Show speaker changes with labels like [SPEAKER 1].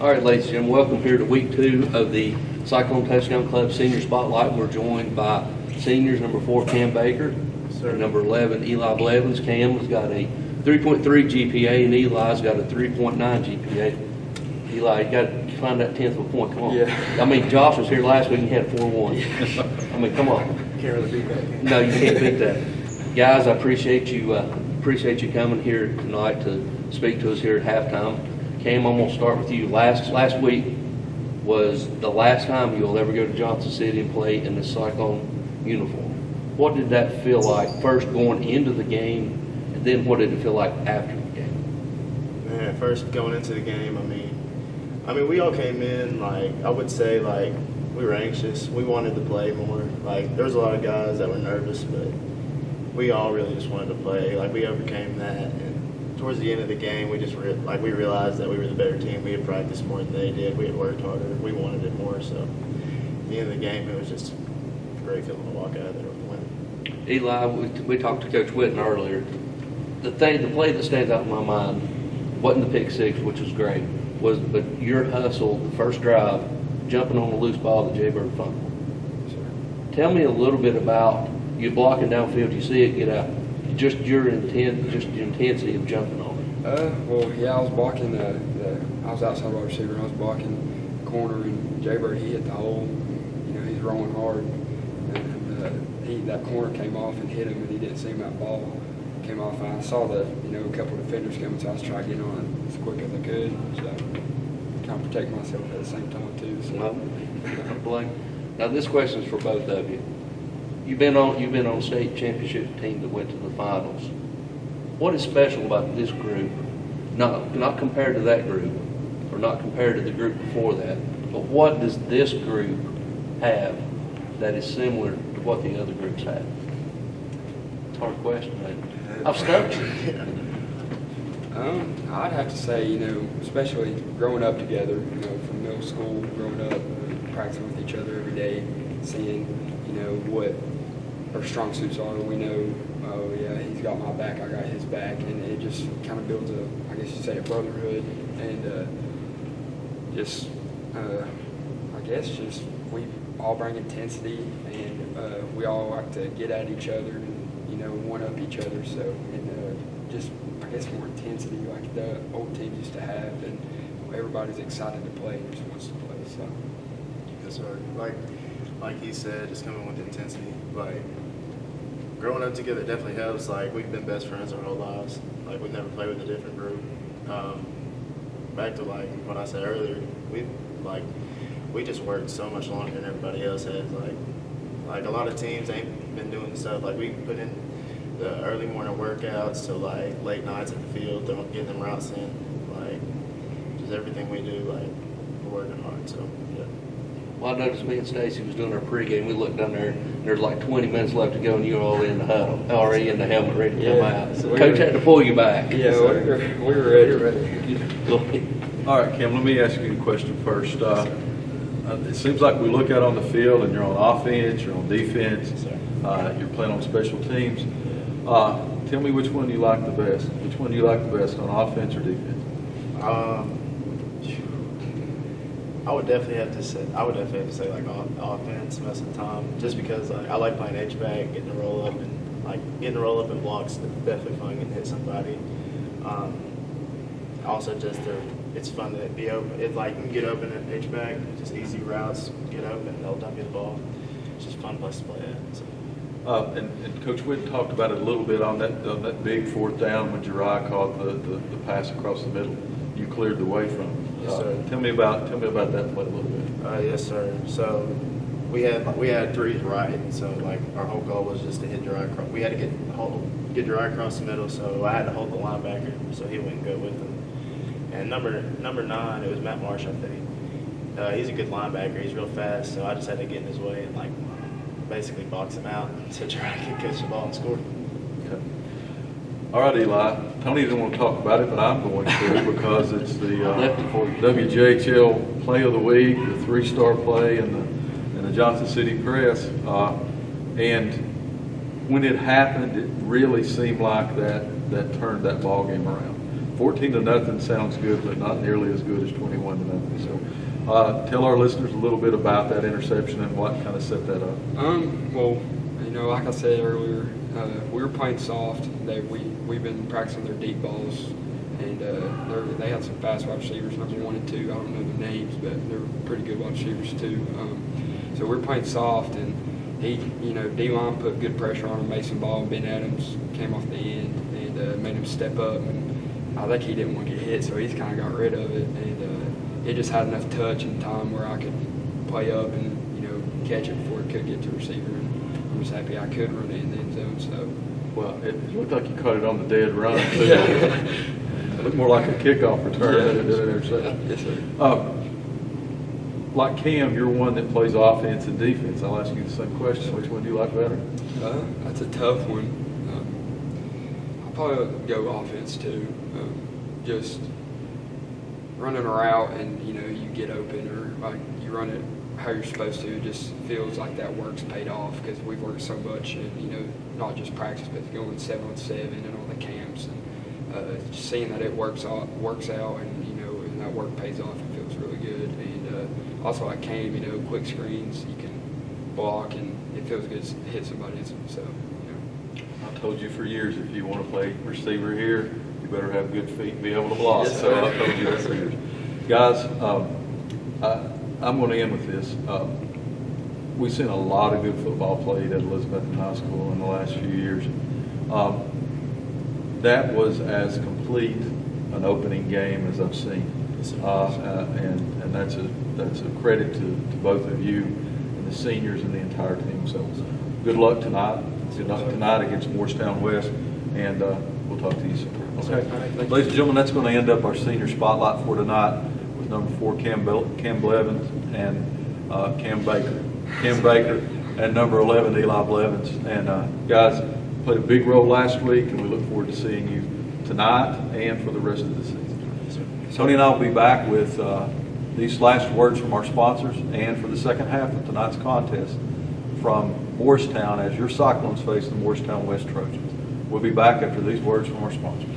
[SPEAKER 1] All right, ladies and gentlemen, welcome here to week 2 of the Clyclone Touchdown Club Senior Spotlight. We're joined by seniors number 4, Cam Baker, and number 11, Eli Blevins. Cam has got a 3.3 GPA, and Eli's got a 3.9 GPA. Eli, you got to find that 10th of a point. Come on.
[SPEAKER 2] Yeah.
[SPEAKER 1] I mean, Josh was here last week and he had 4.1. I mean, come on.
[SPEAKER 2] Can't really beat that.
[SPEAKER 1] No, you can't beat that. Guys, I appreciate you coming here tonight to speak to us here at halftime. Cam, I'm going to start with you. Last week was the last time you'll ever go to Johnson City and play in the Clyclone uniform. What did that feel like first going into the game, and then what did it feel like after the game?
[SPEAKER 2] Man, first going into the game, I mean, we all came in, like, I would say, like, we were anxious. We wanted to play more. Like, there was a lot of guys that were nervous, but we all really just wanted to play. Like, we overcame that, and towards the end of the game, we just we realized that we were the better team. We had practiced more than they did. We had worked harder. We wanted it more. So at the end of the game, it was just a great feeling to walk out of there with a win.
[SPEAKER 1] Eli, we talked to Coach Whitten earlier. The play that stands out in my mind wasn't the pick six, which was great, but your hustle, the first drive, jumping on the loose ball, the Jaybird fumble.
[SPEAKER 2] Sure.
[SPEAKER 1] Tell me a little bit about you blocking downfield. You see it get out. Just your intensity of jumping on it.
[SPEAKER 3] Well, yeah, I was blocking I was outside wide receiver, and I was blocking corner, and Jaybird, he hit the hole. You know, he's rolling hard, and that corner came off and hit him, and he didn't see that ball came off. And I saw a couple of defenders coming, so I was trying to get on it as quick as I could. So kind of protect myself at the same time too. So.
[SPEAKER 1] Now this question is for both of you. You've been on a state championship team that went to the finals. What is special about this group? Not compared to that group, or not compared to the group before that, but what does this group have that is similar to what the other groups have? It's a hard question, man. I've stumped you.
[SPEAKER 3] I'd have to say, especially growing up together, from middle school, growing up, practicing with each other every day, seeing, what our strong suits are. We know, oh yeah, he's got my back, I got his back, and it just kind of builds I guess you'd say, a brotherhood, and we all bring intensity, and we all like to get at each other and, one up each other, so, and just, I guess, more intensity like the old teams used to have, and everybody's excited to play and just wants to play, so.
[SPEAKER 2] Yes, sir. Like he said, just coming with intensity. Like, growing up together definitely helps. Like, we've been best friends our whole lives. Like, we've never played with a different group. Back to, like, what I said earlier, we just worked so much longer than everybody else has. Like a lot of teams ain't been doing stuff. Like, we put in the early morning workouts to, like, late nights at the field, getting them routes in. Like, just everything we do, like, we're working hard, so, yeah.
[SPEAKER 1] Well, I noticed me and Stacy was doing our pregame. We looked down there, and there's like 20 minutes left to go, and you were already in the huddle, already in the helmet, ready to come out.
[SPEAKER 3] So
[SPEAKER 1] Coach had to pull you back.
[SPEAKER 3] Yeah, we were ready.
[SPEAKER 4] All right, Kim, let me ask you a question first. It seems like we look out on the field, and you're on offense, you're on defense, you're playing on special teams. Tell me which one you like the best. Which one do you like the best, on offense or defense?
[SPEAKER 2] I would definitely have to say like offense most of the time, just because I like playing H-back, getting to roll up and blocks. Definitely fun getting to hit somebody. Also, it's fun to be open. It's like you can get open at H-back, just easy routes, get open, they'll dump you the ball. It's just a fun place to play at. So.
[SPEAKER 4] And Coach Whitten talked about it a little bit on that big fourth down when Jeriah caught the pass across the middle. You cleared the way from him.
[SPEAKER 2] Yes, sir.
[SPEAKER 4] Tell me about that play a little bit.
[SPEAKER 2] Yes, sir. So we had threes right. So like our whole goal was just to hit Jeriah across. We had to get Jeriah across the middle. So I had to hold the linebacker so he wouldn't go with him. And number 9, it was Matt Marsh, I think. He's a good linebacker. He's real fast. So I just had to get in his way and like basically box him out so Jeriah could catch the ball and score.
[SPEAKER 4] Okay. All right, Eli. Tony didn't want to talk about it, but I'm going to because it's the WJHL Play of the Week, the 3-star play in the Johnson City Press. And when it happened, it really seemed like that turned that ball game around. 14-0 sounds good, but not nearly as good as 21-0. So tell our listeners a little bit about that interception and what kind of set that up.
[SPEAKER 3] Well, like I said earlier, we were playing soft. We've been practicing their deep balls, and they had some fast wide receivers, number 1 and 2. I don't know their names, but they're pretty good wide receivers too. So we're playing soft, and D-line put good pressure on him. Mason Ball and Ben Adams came off the end and made him step up. And I think he didn't want to get hit, so he's kind of got rid of it. And it just had enough touch and time where I could play up and catch it before it could get to receiver. And I was happy I could run it in the end zone. So.
[SPEAKER 4] Well, it looked like you caught it on the dead run. Too.
[SPEAKER 3] Yeah.
[SPEAKER 4] It looked more like a kickoff return than it did an interception.
[SPEAKER 3] Yes, sir.
[SPEAKER 4] Like Cam, you're one that plays offense and defense. I'll ask you the same question. Which one do you like better?
[SPEAKER 3] That's a tough one. I'll probably go offense too. Just running a route and you get open, or like you run it how you're supposed to. It just feels like that work's paid off because we've worked so much, and not just practice, but going 7-on-7 and all the camps, and just seeing that it works out, and that work pays off. It feels really good. And also, I came, quick screens, you can block, and it feels good to hit somebody. So,
[SPEAKER 4] I told you for years, if you want to play receiver here, you better have good feet and be able to block.
[SPEAKER 3] Yes,
[SPEAKER 4] so I told you that for years. Guys, I'm going to end with this. We've seen a lot of good football played at Elizabethton High School in the last few years. That was as complete an opening game as I've seen. And that's a credit to both of you and the seniors and the entire team. So good luck tonight. Good luck tonight against Morristown West, and we'll talk to you soon. Okay. Ladies and gentlemen, that's going to end up our senior spotlight for tonight with number 4 Cam Blevins and Cam Baker and number 11 Eli Blevins. And guys, played a big role last week, and we look forward to seeing you tonight and for the rest of the season. Tony and I will be back with these last words from our sponsors and for the second half of tonight's contest from Morristown as your Cyclones face the Morristown West Trojans. We'll be back after these words from our sponsors.